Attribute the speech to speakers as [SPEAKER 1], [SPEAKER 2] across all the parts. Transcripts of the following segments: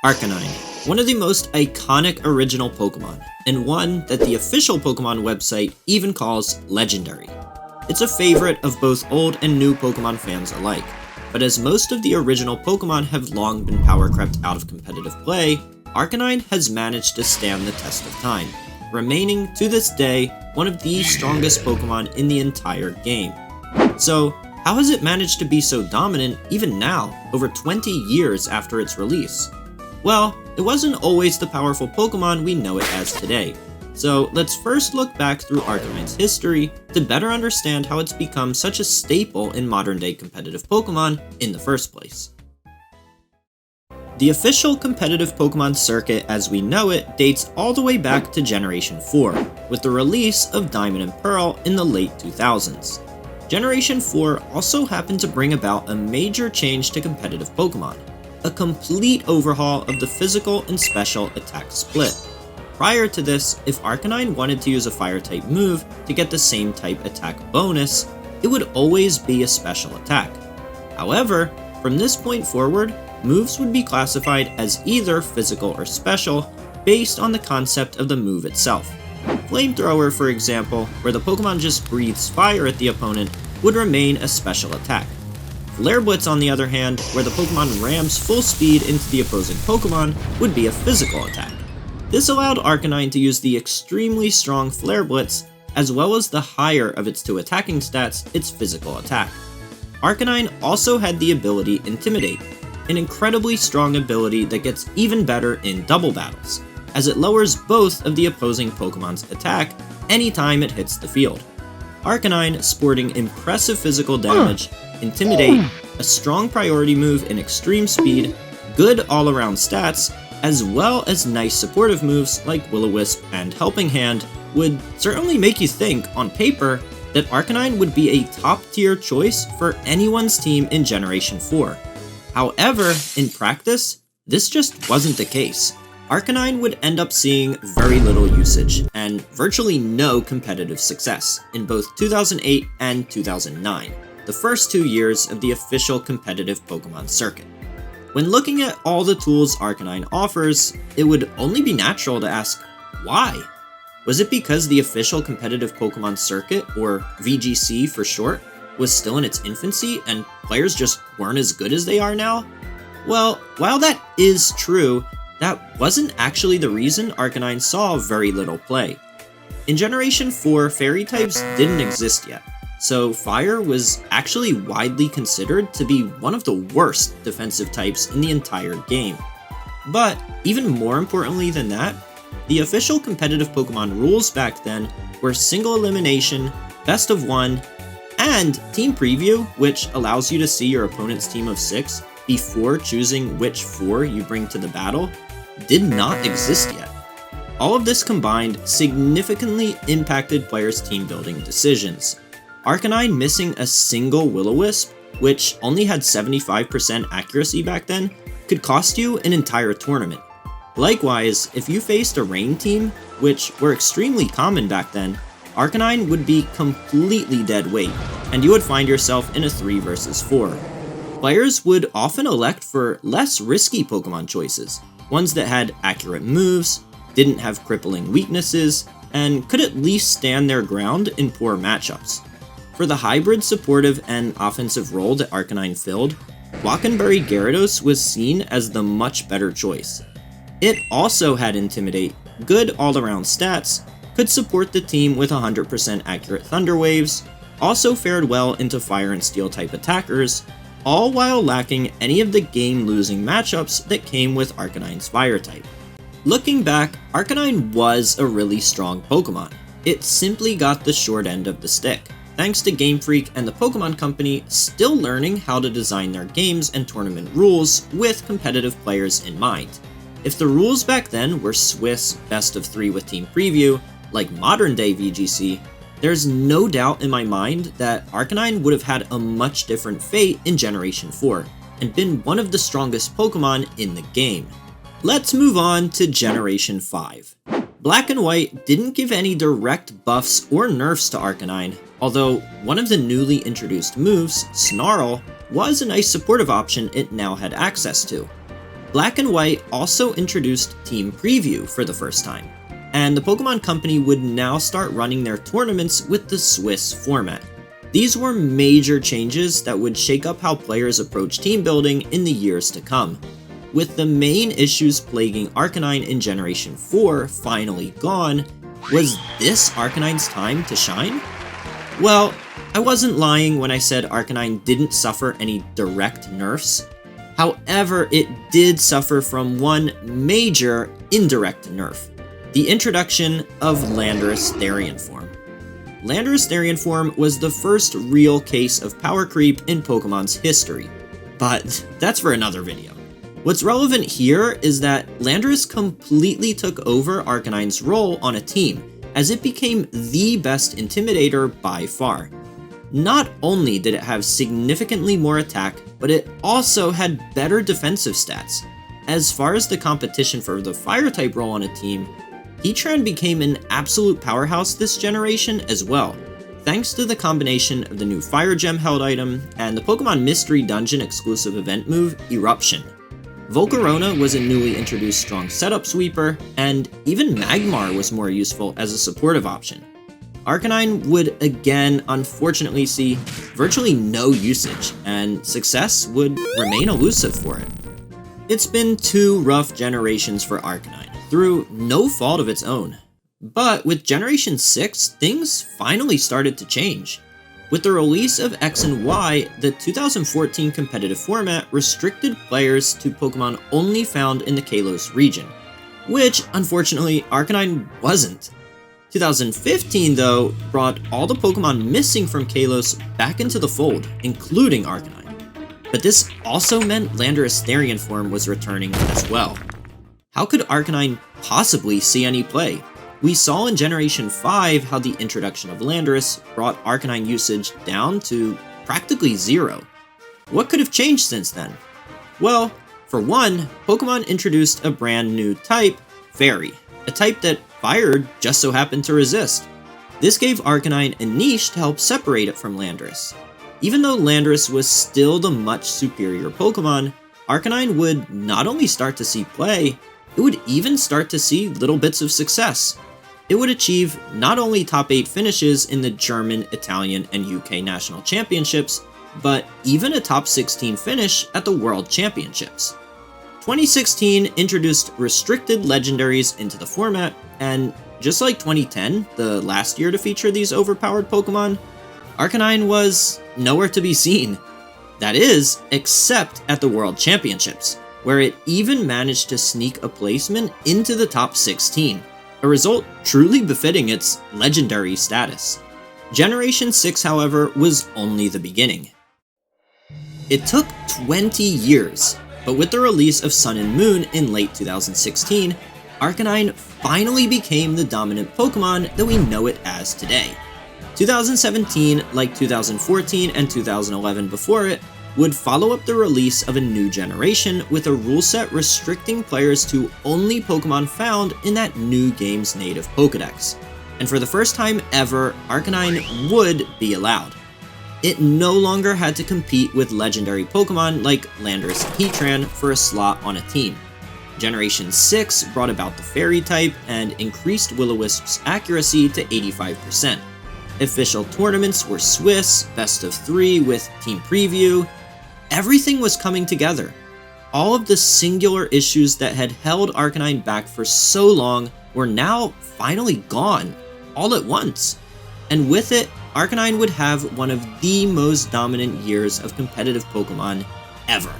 [SPEAKER 1] Arcanine, one of the most iconic original Pokemon, and one that the official Pokemon website even calls legendary. It's a favorite of both old and new Pokemon fans alike, but as most of the original Pokemon have long been power crept out of competitive play, Arcanine has managed to stand the test of time, remaining to this day one of the strongest Pokemon in the entire game. So, how has it managed to be so dominant even now, over 20 years after its release? Well, it wasn't always the powerful Pokemon we know it as today. So let's first look back through Arcanine's history to better understand how it's become such a staple in modern day competitive Pokemon in the first place. The official competitive Pokemon circuit as we know it dates all the way back to Generation 4, with the release of Diamond and Pearl in the late 2000s. Generation 4 also happened to bring about a major change to competitive Pokemon, a complete overhaul of the physical and special attack split. Prior to this, if Arcanine wanted to use a fire-type move to get the same type attack bonus, it would always be a special attack. However, from this point forward, moves would be classified as either physical or special based on the concept of the move itself. Flamethrower, for example, where the Pokemon just breathes fire at the opponent, would remain a special attack. Flare Blitz, on the other hand, where the Pokemon rams full speed into the opposing Pokemon, would be a physical attack. This allowed Arcanine to use the extremely strong Flare Blitz, as well as the higher of its two attacking stats, its physical attack. Arcanine also had the ability Intimidate, an incredibly strong ability that gets even better in double battles, as it lowers both of the opposing Pokemon's attack anytime it hits the field. Arcanine, sporting impressive physical damage, Intimidate, a strong priority move in extreme speed, good all-around stats, as well as nice supportive moves like Will-O-Wisp and Helping Hand, would certainly make you think, on paper, that Arcanine would be a top-tier choice for anyone's team in Generation 4. However, in practice, this just wasn't the case. Arcanine would end up seeing very little usage, and virtually no competitive success, in both 2008 and 2009, the first 2 years of the official competitive Pokemon circuit. When looking at all the tools Arcanine offers, it would only be natural to ask, why? Was it because the official competitive Pokemon circuit, or VGC for short, was still in its infancy and players just weren't as good as they are now? Well, while that is true, that wasn't actually the reason Arcanine saw very little play. In Generation 4, Fairy types didn't exist yet, so Fire was actually widely considered to be one of the worst defensive types in the entire game. But, even more importantly than that, the official competitive Pokemon rules back then were single elimination, best of 1, and Team Preview, which allows you to see your opponent's team of 6 before choosing which 4 you bring to the battle, did not exist yet. All of this combined significantly impacted players' team building decisions. Arcanine missing a single Will-O-Wisp, which only had 75% accuracy back then, could cost you an entire tournament. Likewise, if you faced a Rain team, which were extremely common back then, Arcanine would be completely dead weight, and you would find yourself in a 3 versus 4. Players would often elect for less risky Pokemon choices, ones that had accurate moves, didn't have crippling weaknesses, and could at least stand their ground in poor matchups. For the hybrid supportive and offensive role that Arcanine filled, Walkenbury Gyarados was seen as the much better choice. It also had Intimidate, good all-around stats, could support the team with 100% accurate Thunder Waves, also fared well into Fire and Steel type attackers, all while lacking any of the game-losing matchups that came with Arcanine's Fire type. Looking back, Arcanine was a really strong Pokemon. It simply got the short end of the stick, thanks to Game Freak and the Pokemon Company still learning how to design their games and tournament rules with competitive players in mind. If the rules back then were Swiss best of 3 with Team Preview, like modern day VGC, there's no doubt in my mind that Arcanine would have had a much different fate in Generation 4, and been one of the strongest Pokemon in the game. Let's move on to Generation 5. Black and White didn't give any direct buffs or nerfs to Arcanine, although one of the newly introduced moves, Snarl, was a nice supportive option it now had access to. Black and White also introduced Team Preview for the first time, and the Pokemon Company would now start running their tournaments with the Swiss format. These were major changes that would shake up how players approach team building in the years to come. With the main issues plaguing Arcanine in Generation 4 finally gone, was this Arcanine's time to shine? Well, I wasn't lying when I said Arcanine didn't suffer any direct nerfs. However, it did suffer from one major indirect nerf: the introduction of Landorus Therian form. Landorus Therian form was the first real case of power creep in Pokemon's history, but that's for another video. What's relevant here is that Landorus completely took over Arcanine's role on a team, as it became the best Intimidator by far. Not only did it have significantly more attack, but it also had better defensive stats. As far as the competition for the Fire-type role on a team, Heatran became an absolute powerhouse this generation as well, thanks to the combination of the new Fire Gem held item and the Pokemon Mystery Dungeon exclusive event move, Eruption. Volcarona was a newly introduced strong setup sweeper, and even Magmar was more useful as a supportive option. Arcanine would again unfortunately see virtually no usage, and success would remain elusive for it. It's been 2 rough generations for Arcanine, through no fault of its own. But with Generation 6, things finally started to change. With the release of X and Y, the 2014 competitive format restricted players to Pokemon only found in the Kalos region, which unfortunately Arcanine wasn't. 2015, though, brought all the Pokemon missing from Kalos back into the fold, including Arcanine. But this also meant Landorus Therian form was returning as well. How could Arcanine possibly see any play? We saw in Generation 5 how the introduction of Landorus brought Arcanine usage down to practically 0. What could have changed since then? Well, for one, Pokemon introduced a brand new type, Fairy, a type that Fire just so happened to resist. This gave Arcanine a niche to help separate it from Landorus. Even though Landorus was still the much superior Pokemon, Arcanine would not only start to see play, it would even start to see little bits of success. It would achieve not only top 8 finishes in the German, Italian, and UK national championships, but even a top 16 finish at the World Championships. 2016 introduced restricted legendaries into the format, and just like 2010, the last year to feature these overpowered Pokemon, Arcanine was nowhere to be seen. That is, except at the World Championships, where it even managed to sneak a placement into the top 16, a result truly befitting its legendary status. Generation 6, however, was only the beginning. It took 20 years, but with the release of Sun and Moon in late 2016, Arcanine finally became the dominant Pokemon that we know it as today. 2017, like 2014 and 2011 before it, would follow up the release of a new generation with a rule set restricting players to only Pokemon found in that new game's native Pokedex. And for the first time ever, Arcanine would be allowed. It no longer had to compete with legendary Pokemon like Landorus and Heatran for a slot on a team. Generation 6 brought about the Fairy type and increased Will-O-Wisp's accuracy to 85%. Official tournaments were Swiss, best of 3 with Team Preview. Everything was coming together. All of the singular issues that had held Arcanine back for so long were now finally gone, all at once. And with it, Arcanine would have one of the most dominant years of competitive Pokemon ever.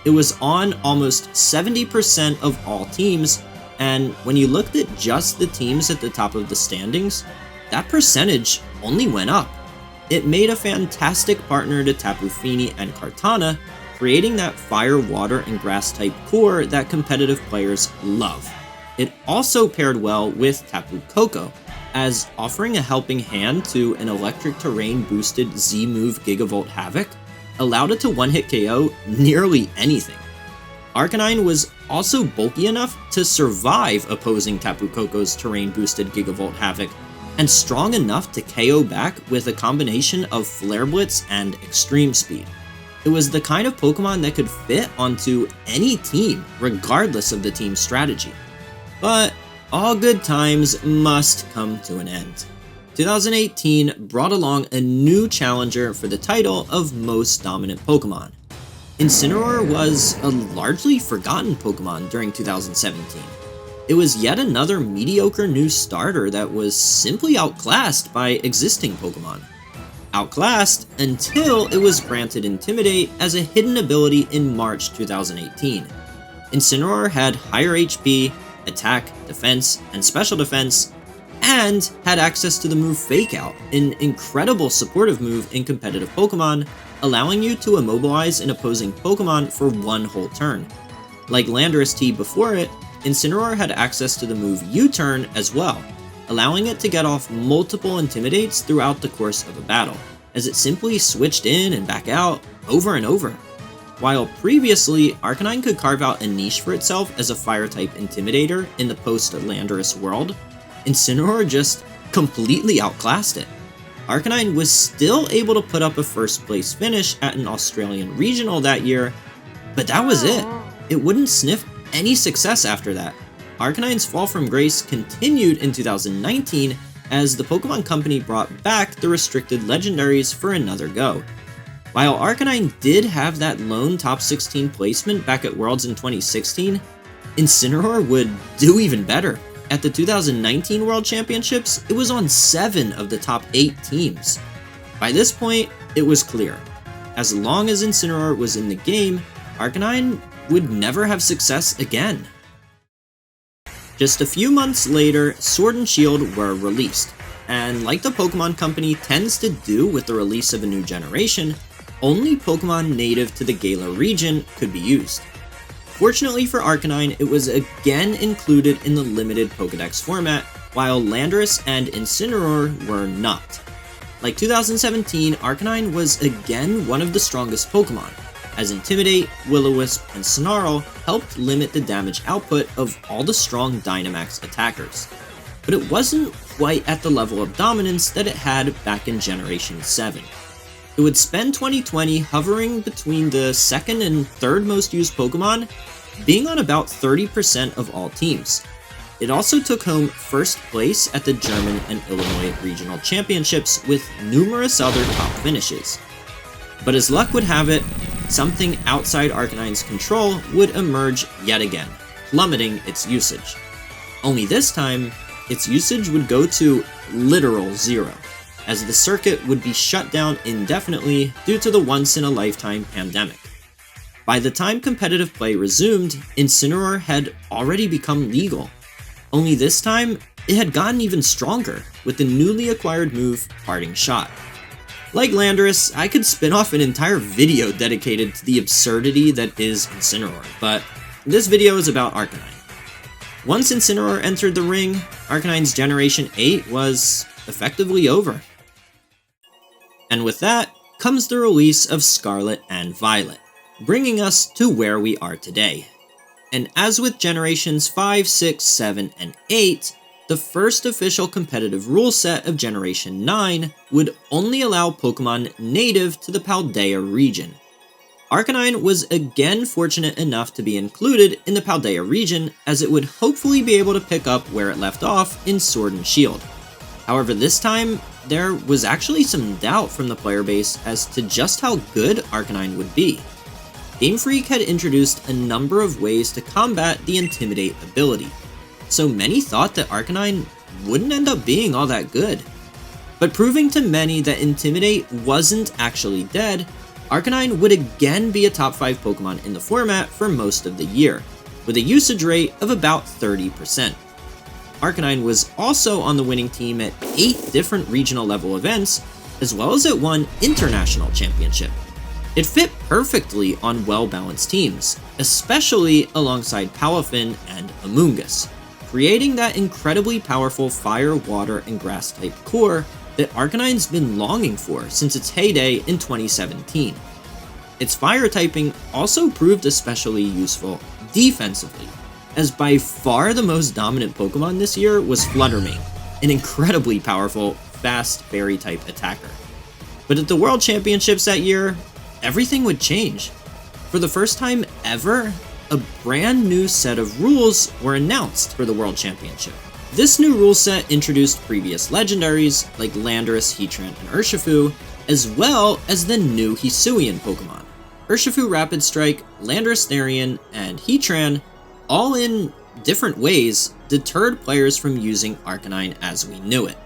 [SPEAKER 1] It was on almost 70% of all teams, and when you looked at just the teams at the top of the standings, that percentage only went up. It made a fantastic partner to Tapu Fini and Kartana, creating that fire, water, and grass type core that competitive players love. It also paired well with Tapu Koko, as offering a helping hand to an electric terrain boosted Z-move Gigavolt Havoc allowed it to one-hit KO nearly anything. Arcanine was also bulky enough to survive opposing Tapu Koko's terrain boosted Gigavolt Havoc, and strong enough to KO back with a combination of Flare Blitz and Extreme Speed. It It was the kind of Pokemon that could fit onto any team, regardless of the team's strategy. But all good times must come to an end. 2018 brought along a new challenger for the title of most dominant Pokemon. Incineroar was a largely forgotten Pokemon during 2017. It was yet another mediocre new starter that was simply outclassed by existing Pokemon. Outclassed until it was granted Intimidate as a hidden ability in March 2018. Incineroar had higher HP, attack, defense, and special defense, and had access to the move Fake Out, an incredible supportive move in competitive Pokemon, allowing you to immobilize an opposing Pokemon for one whole turn. Like Landorus T before it, Incineroar had access to the move U-Turn as well, allowing it to get off multiple Intimidates throughout the course of a battle, as it simply switched in and back out over and over. While previously, Arcanine could carve out a niche for itself as a Fire-type Intimidator in the post-Landorus world, Incineroar just completely outclassed it. Arcanine was still able to put up a first-place finish at an Australian regional that year, but that was it. It wouldn't sniff any success after that. Arcanine's fall from grace continued in 2019 as the Pokemon Company brought back the restricted legendaries for another go. While Arcanine did have that lone top 16 placement back at Worlds in 2016, Incineroar would do even better. At the 2019 World Championships, it was on 7 of the top 8 teams. By this point, it was clear. As long as Incineroar was in the game, Arcanine would never have success again. Just a few months later, Sword and Shield were released, and like the Pokemon Company tends to do with the release of a new generation, only Pokemon native to the Galar region could be used. Fortunately for Arcanine, it was again included in the limited Pokédex format, while Landorus and Incineroar were not. Like 2017, Arcanine was again one of the strongest Pokemon, as Intimidate, Will-O-Wisp, and Snarl helped limit the damage output of all the strong Dynamax attackers. But it wasn't quite at the level of dominance that it had back in Generation 7. It would spend 2020 hovering between the second and third most used Pokemon, being on about 30% of all teams. It also took home first place at the German and Illinois regional championships with numerous other top finishes. But as luck would have it, something outside Arcanine's control would emerge yet again, plummeting its usage. Only this time, its usage would go to literal zero, as the circuit would be shut down indefinitely due to the once-in-a-lifetime pandemic. By the time competitive play resumed, Incineroar had already become legal. Only this time, it had gotten even stronger, with the newly acquired move Parting Shot. Like Landorus, I could spin off an entire video dedicated to the absurdity that is Incineroar, but this video is about Arcanine. Once Incineroar entered the ring, Arcanine's Generation 8 was effectively over. And with that comes the release of Scarlet and Violet, bringing us to where we are today. And as with Generations 5, 6, 7, and 8, the first official competitive rule set of Generation 9 would only allow Pokemon native to the Paldea region. Arcanine was again fortunate enough to be included in the Paldea region, as it would hopefully be able to pick up where it left off in Sword and Shield. However, this time, there was actually some doubt from the player base as to just how good Arcanine would be. Game Freak had introduced a number of ways to combat the Intimidate ability, so many thought that Arcanine wouldn't end up being all that good. But proving to many that Intimidate wasn't actually dead, Arcanine would again be a top 5 Pokemon in the format for most of the year, with a usage rate of about 30%. Arcanine was also on the winning team at 8 different regional level events, as well as at one international championship. It fit perfectly on well-balanced teams, especially alongside Palafin and Amoonguss, creating that incredibly powerful fire, water, and grass type core that Arcanine's been longing for since its heyday in 2017. Its fire typing also proved especially useful defensively, as by far the most dominant Pokemon this year was Fluttermane, an incredibly powerful, fast fairy type attacker. But at the World Championships that year, everything would change. For the first time ever, a brand new set of rules were announced for the World Championship. This new rule set introduced previous legendaries like Landorus, Heatran, and Urshifu, as well as the new Hisuian Pokemon. Urshifu Rapid Strike, Landorus Therian, and Heatran, all in different ways, deterred players from using Arcanine as we knew it.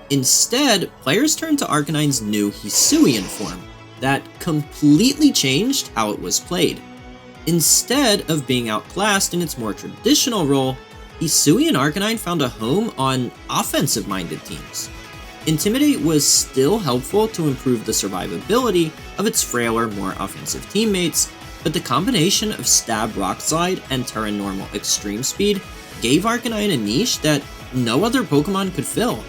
[SPEAKER 1] Instead, players turned to Arcanine's new Hisuian form that completely changed how it was played. Instead of being outclassed in its more traditional role, Hisuian Arcanine found a home on offensive-minded teams. Intimidate was still helpful to improve the survivability of its frailer, more offensive teammates, but the combination of Stab Rock Slide and Terra Normal Extreme Speed gave Arcanine a niche that no other Pokemon could fill.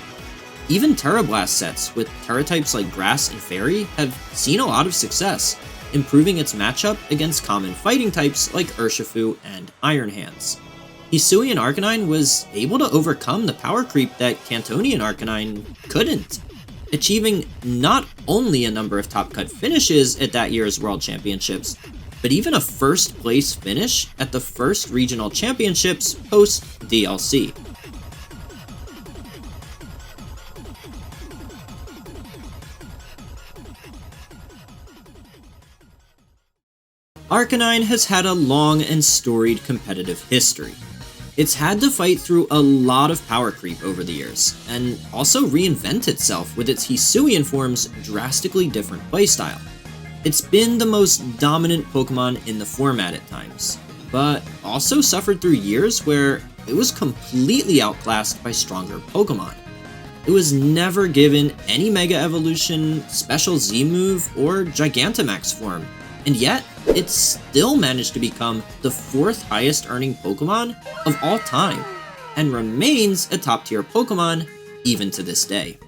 [SPEAKER 1] Even Terra Blast sets with Terra types like Grass and Fairy have seen a lot of success, improving its matchup against common fighting types like Urshifu and Iron Hands. Hisuian Arcanine was able to overcome the power creep that Cantonian Arcanine couldn't, achieving not only a number of top cut finishes at that year's World Championships, but even a first place finish at the first regional championships post DLC. Arcanine has had a long and storied competitive history. It's had to fight through a lot of power creep over the years, and also reinvent itself with its Hisuian form's drastically different playstyle. It's been the most dominant Pokemon in the format at times, but also suffered through years where it was completely outclassed by stronger Pokemon. It was never given any Mega Evolution, Special Z move, or Gigantamax form, and yet it still managed to become the 4th highest earning Pokemon of all time, and remains a top tier Pokemon even to this day.